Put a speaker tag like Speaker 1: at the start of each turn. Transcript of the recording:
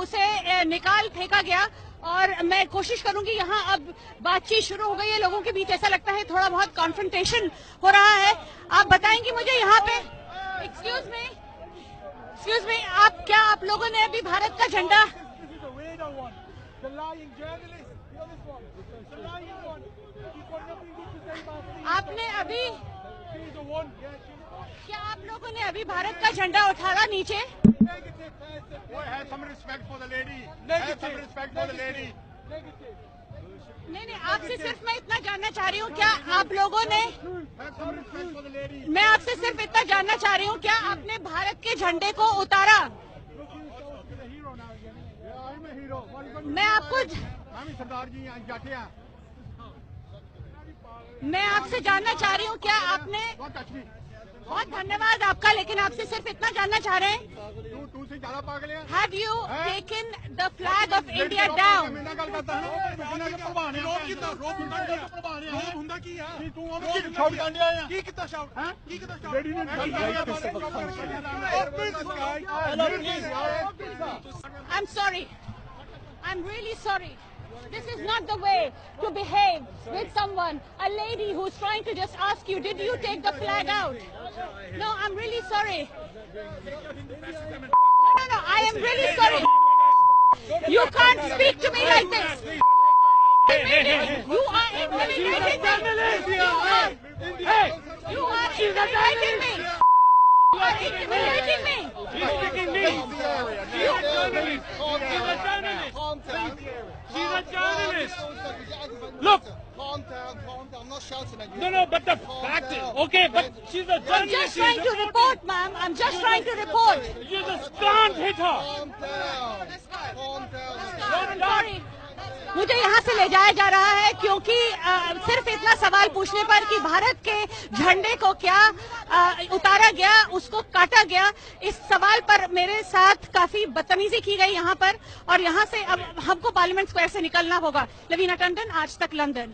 Speaker 1: उसे निकाल फेंका गया। और मैं कोशिश करूंगी, यहाँ अब बातचीत शुरू हो गई है लोगों के बीच, ऐसा लगता है थोड़ा बहुत कॉन्फ्रंटेशन हो रहा है। आप बताएंगे मुझे यहाँ पे, एक्सक्यूज मी, आप लोगों ने अभी भारत का झंडा, आपने अभी, क्या आप लोगों ने अभी भारत का झंडा उठाया नीचे? नहीं, आपसे सिर्फ मैं इतना जानना चाह रही हूँ, क्या आप लोगों ने, मैं आपसे सिर्फ इतना जानना चाह रही हूँ, क्या आपने भारत के झंडे को उतारा? मैं आपसे जानना चाह रही हूँ, क्या आपने, बहुत धन्यवाद आपका, लेकिन आपसे सिर्फ इतना जानना चाह रहे हैं, Have you taken the flag of India down? I'm sorry. I'm really sorry. This is not the way to behave with someone, a lady who's trying to just ask you, did you take the flag out? No, I'm really sorry. No, I am really sorry. You can't speak to me like this. You are intimidating me. You are intimidating me. You are intimidating me.
Speaker 2: She's a journalist. Look.
Speaker 3: Calm down. I'm not shouting at you.
Speaker 2: No, but the fact is, okay, but she's a journalist.
Speaker 1: I'm just trying to report, ma'am. I'm just trying to report.
Speaker 2: You just can't hit her.
Speaker 3: Calm down.
Speaker 1: I'm sorry. मुझे यहाँ से ले जाया जा रहा है क्योंकि सिर्फ इतना सवाल पूछने पर कि भारत के झंडे को क्या उतारा गया, उसको काटा गया, इस सवाल पर मेरे साथ काफी बदतमीजी की गई यहाँ पर, और यहाँ से अब हमको पार्लियामेंट स्क्वायर से निकलना होगा। लवीना टंडन, आज तक, लंदन।